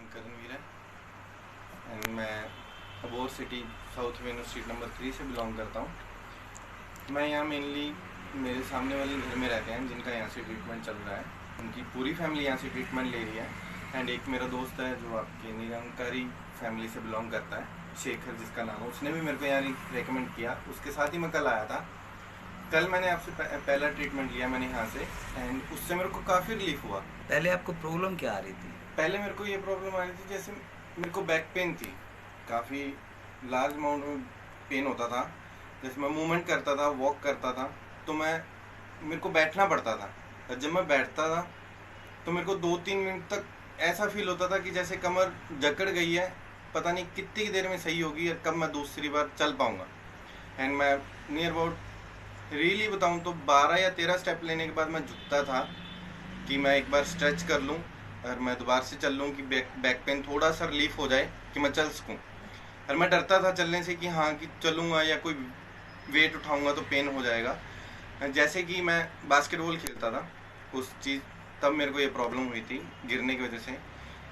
नाम करणवीर है एंड मैं Abohar city south avenue street number 3 से बिलोंग करता हूँ। मैं यहाँ मेनली मेरे सामने वाले घर में रहते हैं जिनका यहाँ से ट्रीटमेंट चल रहा है। उनकी पूरी फैमिली यहाँ से ट्रीटमेंट ले रही है एंड एक मेरा दोस्त है जो आपके निरंकारी फैमिली से बिलोंग करता है, शेखर जिसका नाम है, उसने भी मेरे को यहाँ रेकमेंड किया। उसके साथ ही मैं कल आया था। कल मैंने आपसे पहला ट्रीटमेंट लिया मैंने यहाँ से एंड उससे मेरे को काफ़ी रिलीफ हुआ। पहले आपको प्रॉब्लम क्या आ रही थी? पहले मेरे को ये प्रॉब्लम आ रही थी, जैसे मेरे को बैक पेन थी, काफ़ी लार्ज अमाउंट में पेन होता था। जैसे मैं मूवमेंट करता था, वॉक करता था तो मेरे को बैठना पड़ता था और जब मैं बैठता था तो मेरे को 2-3 मिनट तक ऐसा फील होता था कि जैसे कमर जकड़ गई है, पता नहीं कितनी देर में सही होगी और कब मैं दूसरी बार चल पाऊँगा। एंड मैं नियर अबाउट रियली बताऊँ तो 12 या 13 स्टेप लेने के बाद मैं झुकता था कि मैं एक बार स्ट्रेच कर लूँ और मैं दोबारा से चल लूँ कि बैक पेन थोड़ा सा रिलीफ हो जाए कि मैं चल सकूँ। और मैं डरता था चलने से कि हाँ कि चलूँगा या कोई वेट उठाऊँगा तो पेन हो जाएगा। जैसे कि मैं बास्केटबॉल खेलता था उस चीज़, तब मेरे को ये प्रॉब्लम हुई थी गिरने की वजह से।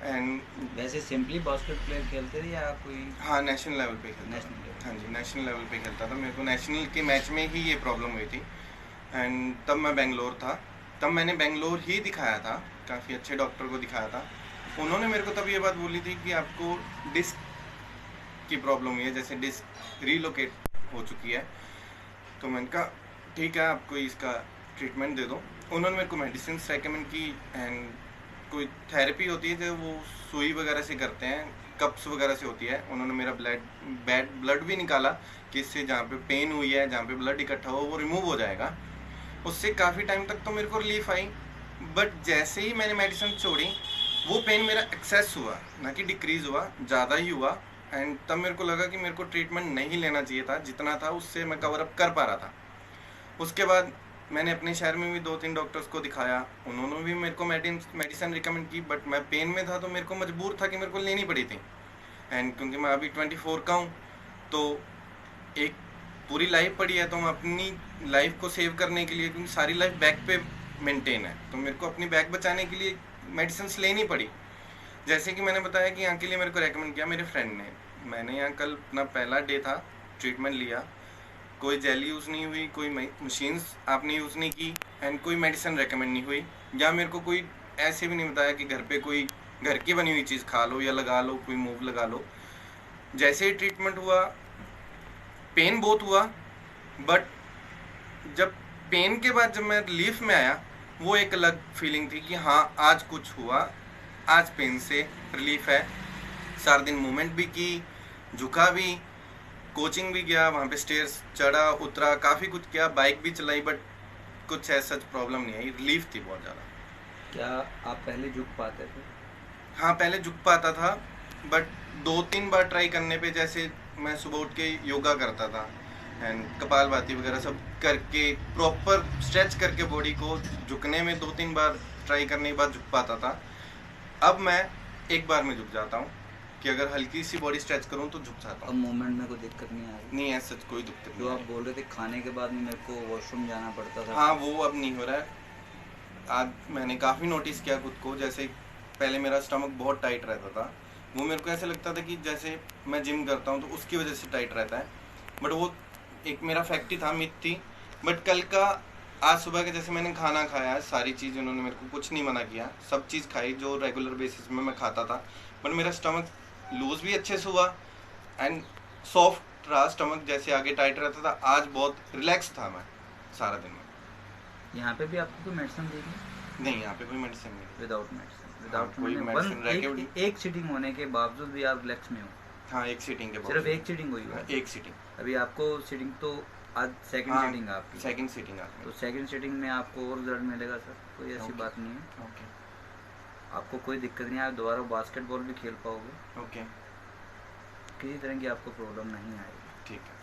एंड वैसे सिंपली बास्केट खेलते थे या कोई? हाँ, नेशनल लेवल पे खेलता नेशनल लेवल? हाँ जी, नेशनल लेवल पे खेलता था। मेरे को नेशनल के मैच में ही ये प्रॉब्लम हुई थी एंड तब मैं बेंगलोर था। तब मैंने बेंगलोर ही दिखाया था, काफ़ी अच्छे डॉक्टर को दिखाया था। उन्होंने मेरे को तब ये बात बोली थी कि आपको डिस्क की प्रॉब्लम हुई है, जैसे डिस्क रीलोकेट हो चुकी है। तो मैंने कहा ठीक है, आपको इसका ट्रीटमेंट दे दो। उन्होंने मेरे को मेडिसिन रेकमेंड की एंड कोई थेरेपी होती है जो वो सुई वगैरह से करते हैं, कप्स वगैरह से होती है। उन्होंने मेरा ब्लड भी निकाला कि इससे जहाँ पे पेन हुई है, जहाँ पे ब्लड इकट्ठा हुआ वो रिमूव हो जाएगा। उससे काफ़ी टाइम तक तो मेरे को रिलीफ आई, बट जैसे ही मैंने मेडिसिन छोड़ी वो पेन मेरा एक्सेस हुआ, ना कि डिक्रीज़ हुआ, ज़्यादा ही हुआ। एंड तब मेरे को लगा कि मेरे को ट्रीटमेंट नहीं लेना चाहिए था, जितना था उससे मैं कवर अप कर पा रहा था। उसके बाद मैंने अपने शहर में भी 2-3 डॉक्टर्स को दिखाया, उन्होंने भी मेरे को मेडिसिन रिकमेंड की, बट मैं पेन में था तो मेरे को मजबूर था कि मेरे को लेनी पड़ी थी। एंड क्योंकि मैं अभी 24 का हूँ तो एक पूरी लाइफ पड़ी है, तो मैं अपनी लाइफ को सेव करने के लिए, क्योंकि सारी लाइफ बैक पे मेंटेन है, तो मेरे को अपनी बैक बचाने के लिए मेडिसिन लेनी पड़ी। जैसे कि मैंने बताया कि यहाँ के लिए मेरे को रेकमेंड किया मेरे फ्रेंड ने। मैंने यहाँ कल अपना पहला डे था, ट्रीटमेंट लिया, कोई जेल यूज़ नहीं हुई, कोई मशीन्स आपने यूज़ नहीं की एंड कोई मेडिसिन रेकमेंड नहीं हुई, या मेरे को कोई ऐसे भी नहीं बताया कि घर पे कोई घर की बनी हुई चीज़ खा लो या लगा लो, कोई मूव लगा लो। जैसे ही ट्रीटमेंट हुआ पेन बहुत हुआ, बट जब पेन के बाद जब मैं रिलीफ में आया वो एक अलग फीलिंग थी कि हाँ आज कुछ हुआ, आज पेन से रिलीफ है। सारा दिन मूवमेंट भी की, झुका भी, कोचिंग भी गया, वहाँ पे स्टेयर्स चढ़ा उतरा, काफ़ी कुछ किया, बाइक भी चलाई, बट कुछ ऐसा प्रॉब्लम नहीं आई, रिलीफ थी बहुत ज़्यादा। क्या आप पहले झुक पाते थे? हाँ, पहले झुक पाता था, बट 2-3 बार ट्राई करने पे, जैसे मैं सुबह उठ के योगा करता था एंड कपालभाति वगैरह सब करके प्रॉपर स्ट्रेच करके बॉडी को झुकने में 2-3 बार ट्राई करने के बाद झुक पाता था। अब मैं एक बार में झुक जाता हूँ कि अगर हल्की सी बॉडी स्ट्रेच करूँ तो झुक जाता अब हूँ। मूवमेंट में कोई दिक्कत नहीं आ रही? नहीं, ऐसा कोई दिक्कत जो नहीं आप है। बोल रहे थे खाने के बाद में मेरे को वॉशरूम जाना पड़ता था, हाँ, वो अब नहीं हो रहा है। आज मैंने काफ़ी नोटिस किया खुद को, जैसे पहले मेरा स्टमक बहुत टाइट रहता था, वो मेरे को ऐसे लगता था कि जैसे मैं जिम करता हूँ तो उसकी वजह से टाइट रहता है, बट वो एक मेरा फैक्ट ही था, मिथ थी। बट कल का आज सुबह के जैसे मैंने खाना खाया, सारी चीज़ उन्होंने मेरे को कुछ नहीं मना किया, सब चीज़ खाई जो रेगुलर बेसिस में मैं खाता था, बट मेरा स्टमक लूज़ भी अच्छे से हुआ एंड सॉफ्ट रहा स्टमक, जैसे आगे टाइट रहता था, आज बहुत रिलैक्स था मैं सारा दिन में। यहाँ पे भी आपको कोई मेडिसिन देगी? नहीं, यहाँ पे कोई मेडिसिन नहीं। Without medicine? विदाउट कोई मेडिसिन एक सीटिंग होने के बावजूद भी आप रिलैक्स में हो? हाँ, एक सीटिंग के बाद सिर्फ एक सीटिंग हुई है? एक सीटिंग। अभी आपको सीटिंग तो आज सेकंड सीटिंग आपकी? सेकंड सीटिंग तो सेकंड सीटिंग में आपको और रिजल्ट मिलेगा सर, कोई ऐसी बात नहीं है। ओके, आपको कोई दिक्कत नहीं है, आप दोबारा बास्केटबॉल भी खेल पाओगे। ओके, किसी तरह की आपको प्रॉब्लम नहीं आएगी। ठीक है।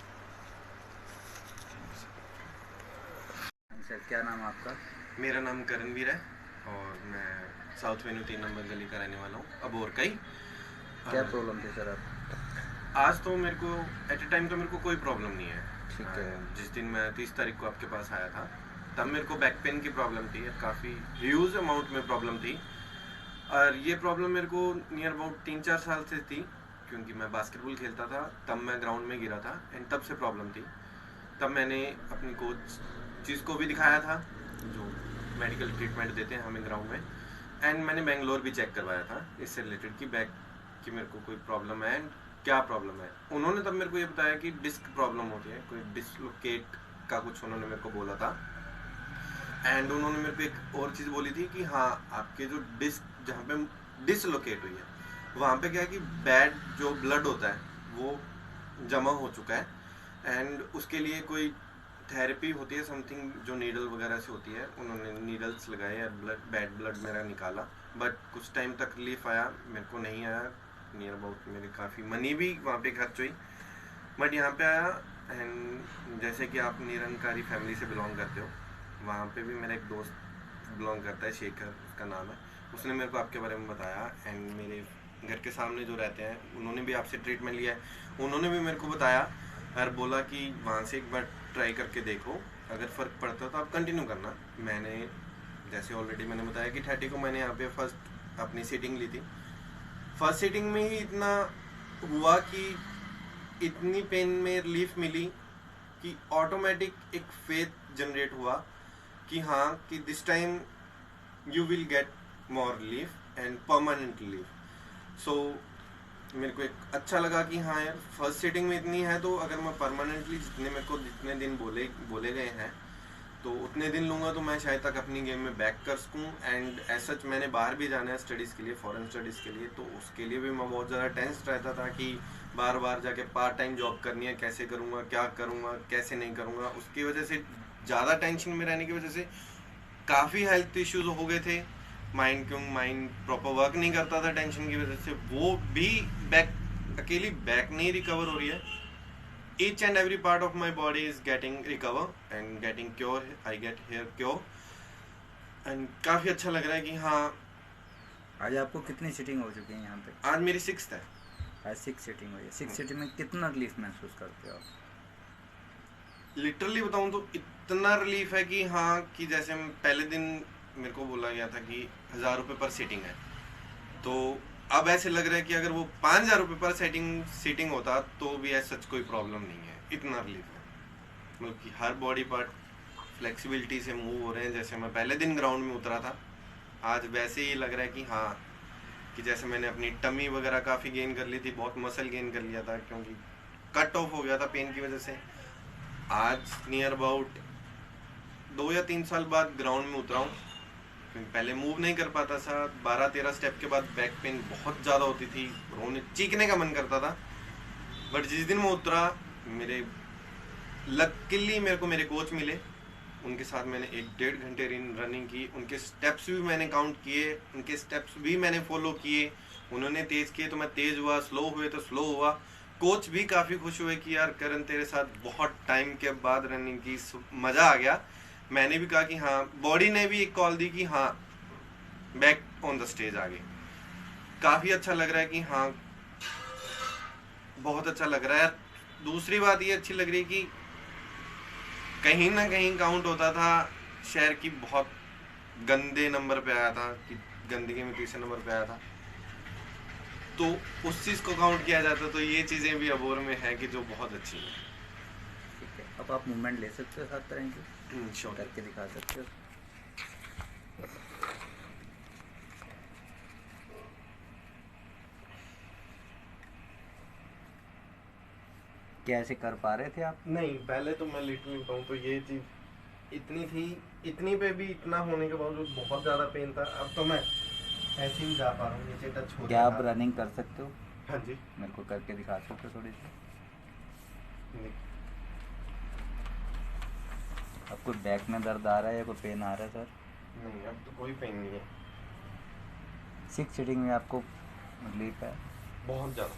सर क्या नाम आपका? मेरा नाम करणवीर है और मैं साउथ वेन्यू 3 नंबर गली का रहने वाला हूँ, अबोर का ही। क्या प्रॉब्लम थी सर आपको? आज तो मेरे को एट ए टाइम तो मेरे को कोई प्रॉब्लम नहीं है। ठीक है। जिस दिन मैं 30 तारीख को आपके पास आया था तब मेरे को बैक पेन की प्रॉब्लम थी, काफ़ी ह्यूज अमाउंट में प्रॉब्लम थी। और ये प्रॉब्लम मेरे को नियर अबाउट 3-4 साल से थी, क्योंकि मैं बास्केटबॉल खेलता था, तब मैं ग्राउंड में गिरा था एंड तब से प्रॉब्लम थी। तब मैंने अपनी कोच चीज़ को भी दिखाया था, जो मेडिकल ट्रीटमेंट देते हैं हमें ग्राउंड में, एंड मैंने बेंगलोर भी चेक करवाया था इससे रिलेटेड कि बैक की मेरे को कोई प्रॉब्लम है एंड क्या प्रॉब्लम है। उन्होंने तब मेरे को ये बताया कि डिस्क प्रॉब्लम होती है, कोई डिसलोकेट का कुछ उन्होंने मेरे को बोला था। एंड उन्होंने मेरे को एक और चीज़ बोली थी कि हाँ, आपके जो डिस्क जहाँ पे डिसलोकेट हुई है वहाँ पे क्या है कि बैड जो ब्लड होता है वो जमा हो चुका है एंड उसके लिए कोई थेरेपी होती है समथिंग, जो नीडल वगैरह से होती है। उन्होंने नीडल्स लगाए और बैड ब्लड मेरा निकाला, बट कुछ टाइम तक रिलीफ आया, मेरे को नहीं आया। नियर अबाउट मेरी काफ़ी मनी भी वहाँ पे खर्च हुई, बट यहाँ पे आया। एंड जैसे कि आप निरंकारी फैमिली से बिलोंग करते हो, वहाँ पे भी मेरा एक दोस्त बिलोंग करता है, शेखर उसका नाम है। उसने मेरे को आपके बारे में बताया एंड मेरे घर के सामने जो रहते हैं उन्होंने भी आपसे ट्रीटमेंट लिया है। उन्होंने भी मेरे को बताया और बोला कि वहाँ से एक बार ट्राई करके देखो, अगर फ़र्क पड़ता तो आप कंटिन्यू करना। मैंने जैसे ऑलरेडी मैंने बताया कि 30 को मैंने यहाँ पे फर्स्ट अपनी सीटिंग ली थी। फर्स्ट सीटिंग में ही इतना हुआ कि इतनी पेन में रिलीफ मिली कि ऑटोमेटिक एक फेथ जनरेट हुआ कि हाँ, कि this time you will get more relief and permanent relief. So मेरे को एक अच्छा लगा कि हाँ यार, फर्स्ट सीटिंग में इतनी है तो अगर मैं परमानेंटली जितने दिन बोले गए हैं तो उतने दिन लूँगा तो मैं शायद तक अपनी गेम में बैक कर सकूँ। एंड एज सच मैंने बाहर भी जाना है स्टडीज़ के लिए, फॉरेन स्टडीज़ के लिए, तो उसके लिए भी मैं बहुत ज़्यादा टेंस रहता था कि बार बार जाके पार्ट टाइम जॉब करनी है, कैसे करूँगा, क्या करूँगा, कैसे नहीं करूँगा। उसकी वजह से ज़्यादा टेंशन में रहने की वजह से काफ़ी हेल्थ इश्यूज हो गए थे। माइंड प्रॉपर वर्क नहीं करता था टेंशन की वजह से, वो भी अकेली बैक नहीं रिकवर हो रही है, each and every part of my body is getting recover and getting cure. I get here cure and काफ़ी अच्छा लग रहा है कि हाँ। आज आपको कितनी सीटिंग हो चुकी है यहाँ पे? आज मेरी 6th है। आज 6 सीटिंग हुई है। 6 सीटिंग में कितना रिलीफ महसूस करते हो आप? लिटरली बताऊँ तो इतना रिलीफ है कि हाँ, कि जैसे पहले दिन मेरे को बोला गया था कि 1000 रुपये पर सीटिंग है, तो अब ऐसे लग रहा है कि अगर वो 5000 रुपये पर सीटिंग होता तो भी ऐसा सच कोई प्रॉब्लम नहीं है। इतना रिलीफ है, मतलब कि हर बॉडी पार्ट फ्लेक्सिबिलिटी से मूव हो रहे हैं। जैसे मैं पहले दिन ग्राउंड में उतरा था, आज वैसे ही लग रहा है कि हाँ, कि जैसे मैंने अपनी टमी वगैरह काफ़ी गेन कर ली थी, बहुत मसल गेन कर लिया था क्योंकि कट ऑफ हो गया था पेन की वजह से। आज नियर अबाउट 2 या 3 साल बाद ग्राउंड में उतरा हूँ, क्योंकि पहले मूव नहीं कर पाता था। 12-13 स्टेप के बाद बैक पेन बहुत ज़्यादा होती थी, रोने चीखने का मन करता था। बट जिस दिन मैं उतरा, लकीली मेरे को मेरे कोच मिले, उनके साथ मैंने 1-1.5 घंटे रनिंग की। उनके स्टेप्स भी मैंने काउंट किए, उनके स्टेप्स भी मैंने फॉलो किए। उन्होंने तेज़ किए तो मैं तेज़ हुआ, स्लो हुए तो स्लो हुआ। कोच भी काफ़ी खुश हुए कि यार करण, तेरे साथ बहुत टाइम के बाद रनिंग की, मज़ा आ गया। मैंने भी कहा कि हाँ, बॉडी ने भी एक कॉल दी कि हाँ, बैक ऑन द स्टेज आ गए। काफ़ी अच्छा लग रहा है कि हाँ, बहुत अच्छा लग रहा है। दूसरी बात ये अच्छी लग रही है कि कहीं ना कहीं काउंट होता था शहर की, बहुत गंदे नंबर पे आया था, कि गंदगी में तीसरे नंबर पे आया था, तो उस चीज़ को काउंट किया जाता। तो ये चीज़ें भी अबोर में है कि जो बहुत अच्छी है। ठीक है, अब आप मूवमेंट ले सकते हो 7 तरह की, श्योर, करके दिखा सकते हो। क्या ऐसे कर पा रहे थे आप? नहीं, पहले तो मैं लिट नहीं पाऊँ, तो ये चीज़ इतनी थी, इतनी पे भी इतना होने के बावजूद बहुत ज़्यादा पेन था। अब तो मैं ऐसे ही जा पा रहा हूँ, नीचे टच हो। क्या आप रनिंग कर सकते हो? हाँ जी, मेरे को करके दिखा सकते हो थोड़ी सी? आपको बैक में दर्द आ रहा है या कोई पेन आ रहा है सर? नहीं, अब तो कोई पेन नहीं है। 6 सीटिंग में आपको रिलीफ है? बहुत ज़्यादा।